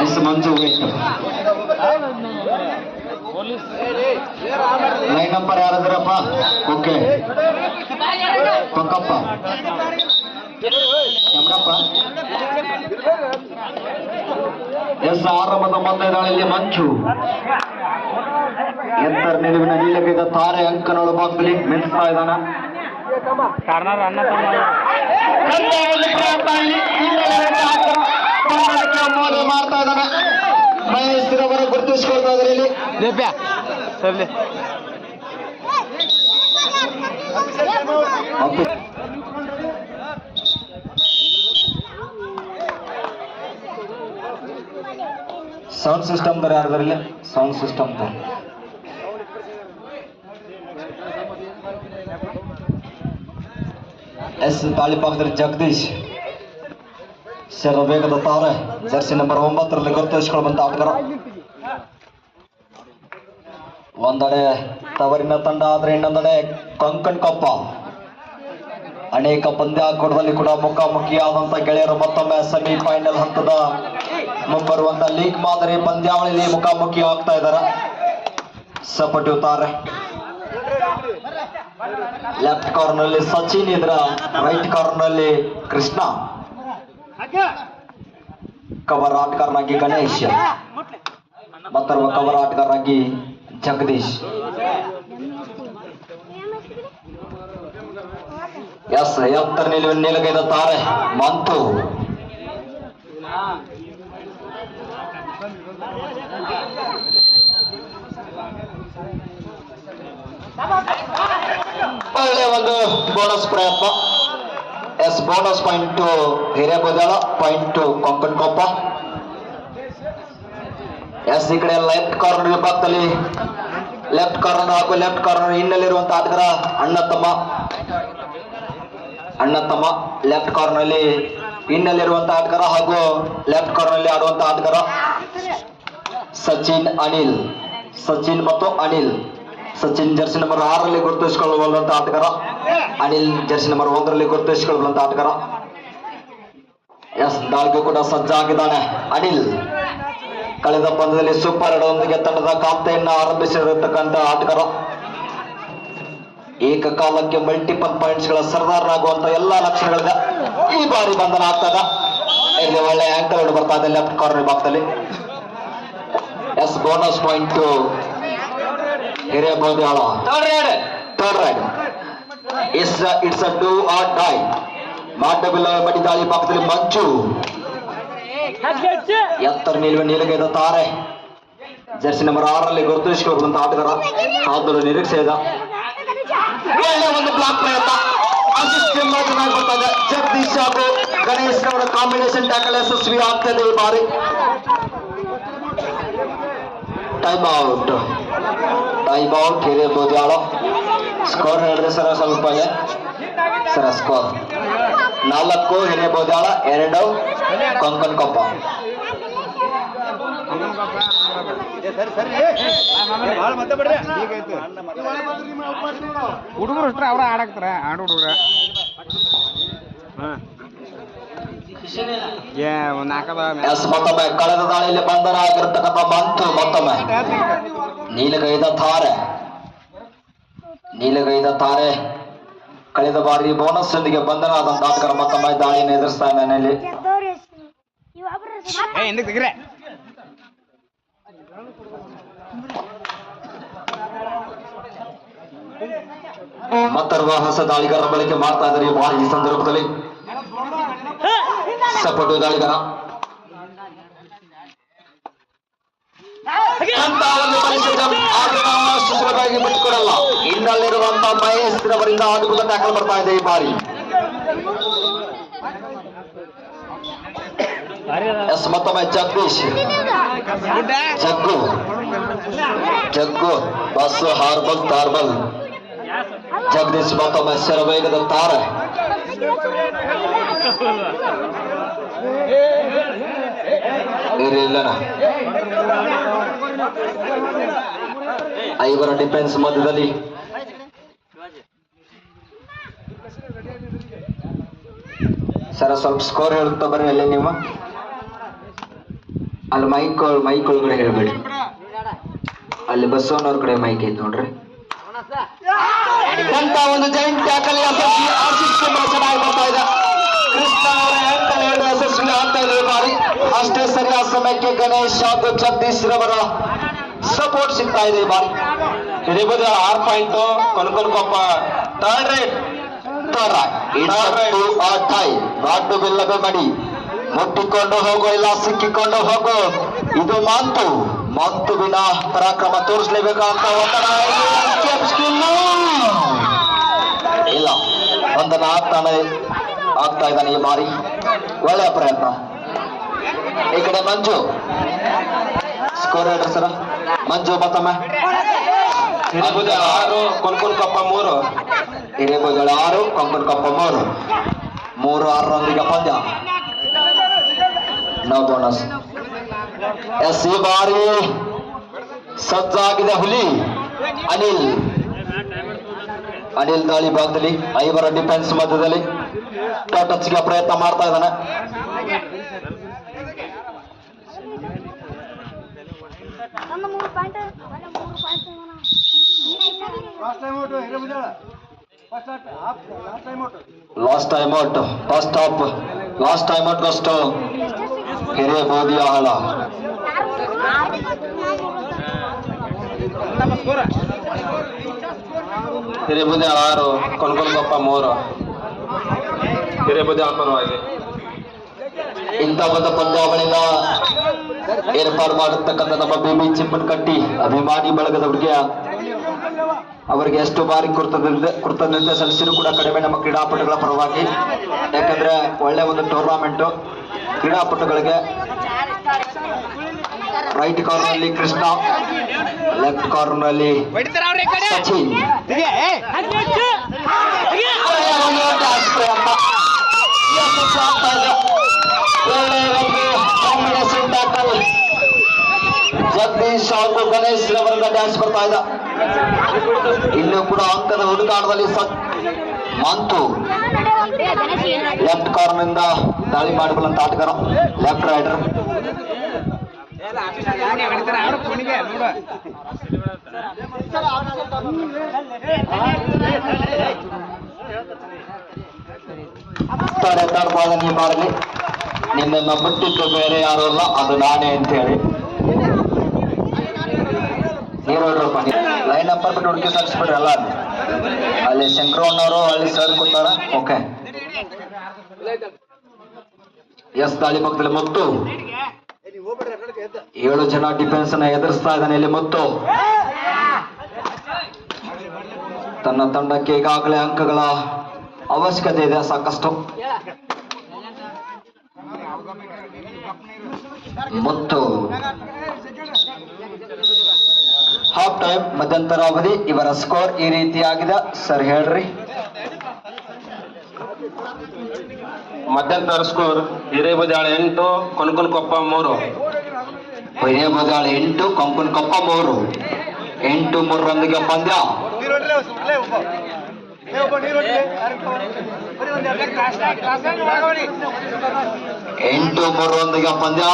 S Manju wait. Line number ಯಾರಾದ್ರಪ್ಪ? Okay Pakkappa Chamadappa. Yes ಆರಂಭದ ಮೊದಲ ದಾಳಿಯಲ್ಲಿ ಮಂಜು ಎತ್ತರ ನಿಲುವಿನ ನೀಲಗೈದ ತಾರೆ ಅಂಕನೊಳ ಬಾಕ್ಸಲ್ಲಿ ಮಿಂಚ್ತಾ ಇದ್ದಾನ. ಮಾಡ್ತಾ ಇದ್ದಾನೆ ಮಹೇಶ್ ರವರ ಗುರುತಿಸಿಕೊಳ್ತಾ ಇದ್ದಾರೆ ಇಲ್ಲಿ. ಸೌಂಡ್ ಸಿಸ್ಟಮ್ ತರ ಯಾರ್ದಾರಿಲ್ಲ ಸೌಂಡ್ ಸಿಸ್ಟಮ್ ತರ ಎಸ್ ತಾಳಿ ಪಾಕದಲ್ಲಿ ಜಗದೀಶ್ ಶರ ವೇಗದ ತಾರೆ ಜರ್ಸಿ ನಂಬರ್ 9 ಗುರುತಿಸಿಕೊಳ್ಳುವಂತ ಆಟಗಾರ. ಒಂದೆಡೆ ತವರಿನ ತಂಡ ಆದ್ರೆ ಇನ್ನೊಂದೆಡೆ ಕೊಂಕಣ್ ಕೊಪ್ಪ. ಅನೇಕ ಪಂದ್ಯಾಕೂಟದಲ್ಲಿ ಕೂಡ ಮುಖಾಮುಖಿಯಾದಂತ ಗೆಳೆಯರು ಮತ್ತೊಮ್ಮೆ ಸೆಮಿಫೈನಲ್ ಹಂತದ ಮುಂಬರುವಂತ ಲೀಗ್ ಮಾದರಿ ಪಂದ್ಯಾವಳಿಯಲ್ಲಿ ಮುಖಾಮುಖಿ ಆಗ್ತಾ ಇದ್ದಾರೆ. ಸಪಟುತ್ತಾರೆ ಲೆಫ್ಟ್ ಕಾರ್ನರ್ ನಲ್ಲಿ ಸಚಿನ್ ಇದ್ರ ರೈಟ್ ಕಾರ್ನರ್ ನಲ್ಲಿ ಕೃಷ್ಣ. ಕವರ್ ಆಟಗಾರನಾಗಿ ಗಣೇಶ್, ಮತ್ತೊಬ್ಬ ಕವರ್ ಆಟಗಾರನಾಗಿ ಜಗದೀಶ್. ಎಸ್ ಎತ್ತರ ನಿಲುವಿನ ನೀಲಗೈದ ತಾರೆ ಮಂತು. ಒಳ್ಳೆ ಒಂದು ಬೋನಸ್ ಪ್ರಯತ್ನ. Yes bonus point Hirebajala, point Konkan Koppa. Yes ಈ ಕಡೆ ಲೆಫ್ಟ್ ಕಾರ್ನರ್ ವಿಭಾಗದಲ್ಲಿ ಲೆಫ್ಟ್ ಕಾರ್ನರ್ ಹಾಗೂ ಲೆಫ್ಟ್ ಕಾರ್ನರ್ ಹಿನ್ನಲ್ಲಿರುವಂತಹ ಆಟಗಾರ ಅಣ್ಣ ತಮ್ಮ ಲೆಫ್ಟ್ ಕಾರ್ನರ್ ಅಲ್ಲಿ ಹಿನ್ನಲ್ಲಿರುವಂತಹ ಆಟಗಾರ ಹಾಗೂ ಲೆಫ್ಟ್ ಕಾರ್ನರ್ ಅಲ್ಲಿ ಆಡುವಂತಹ ಆಟಗಾರ ಸಚಿನ್ ಮತ್ತು ಅನಿಲ್. ಸಚಿನ್ ಜರ್ಸಿ ನಂಬರ್ 6 ಗುರುತಿಸಿಕೊಳ್ಳುವಂತ ಆಟಗಾರ, ಅನಿಲ್ ಜರ್ಸಿ ನಂಬರ್ 1 ಗುರುತಿಸಿಕೊಳ್ಳುವಂತ ಆಟಗಾರ. ಎಸ್ ದಾಳಿಗೂ ಕೂಡ ಸಜ್ಜಾಗಿದ್ದಾನೆ ಅನಿಲ್. ಕಳೆದ ಪಂದ್ಯದಲ್ಲಿ ಸೂಪರ್ ಎರಡೊಂದಿಗೆ ತಂಡದ ಖಾತೆಯನ್ನು ಆರಂಭಿಸಿರತಕ್ಕಂಥ ಆಟಗಾರ. ಏಕಕಾಲಕ್ಕೆ ಮಲ್ಟಿಪಲ್ ಪಾಯಿಂಟ್ಸ್ ಗಳ ಸರ್ದಾರನಾಗುವಂತ ಎಲ್ಲಾ ಲಕ್ಷಣಗಳಿಂದ ಈ ಬಾರಿ ಬಂಧನ ಆಗ್ತದ. ಇಲ್ಲಿ ಒಳ್ಳೆ ಆಂಕಲ್ ಬರ್ತಾ ಇದೆ ಲೆಫ್ಟ್ ಕಾರ್ನರ್ ವಿಭಾಗದಲ್ಲಿ. Yes bonus point Hirebaudyala. Third raid it's a do or die. ಮಾಟಬಿಲ್ಲ ಬಡಿ ದಾಳಿ ಭಾಗದಲ್ಲಿ ಮಂಜು. ಎತ್ತರ ನಿಲುವಿನ ನೀಲಗೈದ ತಾರೆ ಜರ್ಸಿ ನಂಬರ್ 6 ಗುರುತಿಸಿಕೊಳ್ಳುವಂತ ಆಟಗಾರ. ಕಾದಲು ನಿರೀಕ್ಷೆ ಇದೆ. ಒಳ್ಳೆ ಒಂದು ಬ್ಲಾಕ್ ಪ್ರಯತ್ನ. ಜಗದೀಶ್ ಹಾಗೂ ಗಣೇಶ್ ಅವರ ಕಾಂಬಿನೇಷನ್ ಟ್ಯಾಕಲ್ ಯಶಸ್ವಿ ಆಗ್ತದೆ ಈ ಬಾರಿ. Time out ಹಿರೇಬೌದ್ಯಾಳ. ಸ್ಕೋರ್ ಹೇಳಿದ್ರೆ ಸರ ಸ್ವಲ್ಪ ಇದೆ ಸರ. ಸ್ಕೋರ್ 4 ಹಿರೇಬೌದ್ಯಾಳ, 2 ಕೊಂಕಣ್ ಕೊಪ್ಪ. ಹುಡುಗರು ಅಷ್ಟ್ರ ಅವ್ರ ಆಡಾಕ್ತಾರ ಆಡ ಹುಡುಗ್ರ ಮತ್ತೊಮ್ಮೆ ಕಳೆದ ದಾಳಿಯಲ್ಲಿ ಬಂಧನ ಆಗಿರತಕ್ಕಂಥ ಮಂತು. ಮತ್ತೊಮ್ಮೆ ನೀಲಗೈದ ತಾರೆ ಕಳೆದ ಬಾರಿ ಬೋನಸ್ ಒಂದಿಗೆ ಬಂಧನ ಆದಂತ ಆಟಗಾರ ಮತ್ತೊಮ್ಮೆ ದಾಳಿಯನ್ನು ಎದುರಿಸ್ತಾ ಇದ್ದಾನೆ. ಮತ್ತರ್ವ ಹೊಸ ದಾಳಿಗಾರರ ಬಳಕೆ ಮಾಡ್ತಾ ಇದ್ದಾರೆ ಈ ಬಾರಿ. ಈ ಸಂದರ್ಭದಲ್ಲಿ ಸಪೋರ್ಟ್ ದಾಳಿಗಾರ ಸುಲಭವಾಗಿ ಬಿಟ್ಟುಕೊಡಲ್ಲ. ಇನ್ನಲ್ಲಿರುವಂತಹ ಮಹೇಶ್ ಅವರಿಂದ ಅದ್ಭುತ ಟ್ಯಾಕಲ್ ಬರ್ತಾ ಇದೆ ಈ ಬಾರಿ. ಎಸ್ ಮತ್ತೊಮ್ಮೆ ಜಗದೀಶ್, ಜಗ್ಗು ಬಸ್ ತಾರ್ಬಲ್. ಜಗದೀಶ್ ಮತ್ತೊಮ್ಮೆ ಶರವೇಗದ ತಾರೆ. ಐವರ ಡಿಫೆನ್ಸ್ ಮಧ್ಯದಲ್ಲಿ ಸರ ಸ್ವಲ್ಪ ಸ್ಕೋರ್ ಹೇಳುತ್ತಾ ಬರ್ರಿ ಅಲ್ಲಿ ನೀವು. ಅಲ್ಲಿ ಮೈಕ್ ಒಳಗಡೆ ಹೇಳ್ಬೇಡಿ. ಅಲ್ಲಿ ಬಸವನವ್ರ ಕಡೆ ಮೈಕ್ ಐತ್ ನೋಡ್ರಿ. ಅಂತ ಒಂದು ಜೈಂಟ್ ಟ್ಯಾಕಲ್ ಚೆನ್ನಾಗಿ ಬರ್ತಾ ಇದೆ. ಕೃಷ್ಣ ಅವರ ಆಂಕಲ್ ಎರಡು ಯಶಸ್ವಿ ಆಗ್ತಾ ಇದೆ ಈ ಬಾರಿ. ಅಷ್ಟೇ ಸರಿಯಾದ ಸಮಯಕ್ಕೆ ಗಣೇಶ್ ಹಾಗೂ ಜಗದೀಶ್ ರವರ ಸಪೋರ್ಟ್ ಸಿಗ್ತಾ ಇದೆ ಈ ಬಾರಿ. ಹಿರೇಬದ 6 ಪಾಯಿಂಟ್, ಕೊನಕೊಪ್ಪ ಥರ್ಡ್ ರೇಟ್. ರಾಟು ಬಿಲ್ಲಬೆ ಮಡಿ ಮುಟ್ಟಿಕೊಂಡು ಹೋಗೋ ಇಲ್ಲ ಸಿಕ್ಕಿಕೊಂಡು ಹೋಗೋ. ಇದು ಮಂತುವಿನ ಪರಾಕ್ರಮ ತೋರಿಸ್ಲೇಬೇಕಂತ ಒತ್ತಡ ಇಲ್ಲ. ಒಂದನ್ನ ಆಗ್ತಾ ಇದ್ದಾನೆ ಈ ಬಾರಿ. ಒಳ್ಳೆಯ ಪ್ರಯತ್ನ. ಈ ಕಡೆ ಮಂಜು ಸ್ಕೋರ್ ಹೇಳ್ರಿ ಸರ. ಮಂಜು ಮತ್ತೊಮ್ಮೆ. ಹಿರೇಬದ 6, ಕೊನಕೊಪ್ಪ 3. ಹಿರೇಬುಜಳ 6, ಕೊಂಕನಕೊಪ್ಪ 3. 3-6 ಪಂದ್ಯ. No bonus. ಎಸ್ ಈ ಬಾರಿ ಸಜ್ಜಾಗಿದೆ ಹುಲಿ. ಅನಿಲ್ ದಾಳಿ ಭಾಗದಲ್ಲಿ 5 ಡಿಫೆನ್ಸ್ ಮಧ್ಯದಲ್ಲಿ ಟಚ್ಗೆ ಪ್ರಯತ್ನ ಮಾಡ್ತಾ ಇದ್ದಾನೆ. Last time out first half. Last time out first Hirebodi ಆಹಳ. ಹಿರೇಬುದಿ 6, ಕೊನಕೊಪ್ಪ 3. ಹಿರೇಬುದಿ ಪರವಾಗಿ ಇಂಥ ಒಂದು ಪಂದ್ಯಾವಳಿನ ಏರ್ಪಾಡು ಮಾಡಿರ್ತಕ್ಕಂಥ ನಮ್ಮ ಬೇಬಿ ಚಿಪ್ಪನಕಟ್ಟಿ ಅಭಿಮಾನಿ ಬಳಗದವರಿಗೆ ಅವರಿಗೆ ಎಷ್ಟು ಬಾರಿ ಕೃತಜ್ಞತೆ ಸಲ್ಲಿಸಿದ್ರು ಕೂಡ ಕಡಿಮೆ ನಮ್ಮ ಕ್ರೀಡಾಪಟುಗಳ ಪರವಾಗಿ. ಯಾಕಂದ್ರೆ ಒಳ್ಳೆ ಒಂದು ಟೂರ್ನಮೆಂಟ್. ಕ್ರೀಡಾಪಟುಗಳಿಗೆ ರೈಟ್ ಕಾರ್ನರ್ ಅಲ್ಲಿ ಕೃಷ್ಣ, ಲೆಫ್ಟ್ ಕಾರ್ನರ್ ಅಲ್ಲಿ ಸಚಿನ್. ಜಗದೀಶ್ ಹಾಗೂ ಗಣೇಶ್ ರವರಿಂದ ಡ್ಯಾನ್ಸ್ ಬರ್ತಾ ಇದ್ದ. ಇನ್ನು ಕೂಡ ಅಂಕದ ಹುಡುಕಾಟದಲ್ಲಿ ಮಂತು ಲೆಫ್ಟ್ ಕಾರ್ನರ್ ಇಂದ ದಾಳಿ ಮಾಡಬಲ್ಲಂತ ಆಟಗಾರ, ಲೆಫ್ಟ್ ರೈಡರ್. ನೀ ಮಾಡಲಿ, ನಿನ್ನ ಬಿಟ್ಟಿದ್ದು ಬೇರೆ ಯಾರು ಅಲ್ಲ, ಅದು ನಾನೇ ಅಂತ ಹೇಳಿ ನೀರು ಲೈನ್ ನಂಬರ್ ಬಿಟ್ಟು ಹುಡುಕಿ ತರಿಸ್ಬಿಡ್ರಿ ಎಲ್ಲ. ಅಲ್ಲಿ ಶಂಕರಣ್ಣವರು ಅಲ್ಲಿ ಸರ್ ಕೂತಾರ. ಓಕೆ. ಎಸ್ ದಾಳಿ ಪಕ್ಕದಲ್ಲಿ ಮುತ್ತು 7 ಜನ ಡಿಫೆನ್ಸ್ ಅನ್ನ ಎದುರಿಸ್ತಾ ಇದ್ದಾನೆ ಇಲ್ಲಿ ಮುತ್ತು. ತನ್ನ ತಂಡಕ್ಕೆ ಈಗಾಗಲೇ ಅಂಕಗಳ ಅವಶ್ಯಕತೆ ಇದೆ ಸಾಕಷ್ಟು. ಮುತ್ತು ಹಾಫ್ ಟೈಮ್ ಮಧ್ಯಂತರ ಅವಧಿ. ಇವರ ಸ್ಕೋರ್ ಈ ರೀತಿಯಾಗಿದೆ ಸರ್, ಹೇಳ್ರಿ. ಮಧ್ಯಂತರ ಸ್ಕೋರ್ ಹಿರೇಬುದಾಳ 8, ಕೊನಕೊಪ್ಪ 3. ಹಿರೇಬುದಾಳ 8, ಕೊಂಕನಕೊಪ್ಪ 3. 8-3 ಪಂದ್ಯ. 8-3 ಪಂದ್ಯ.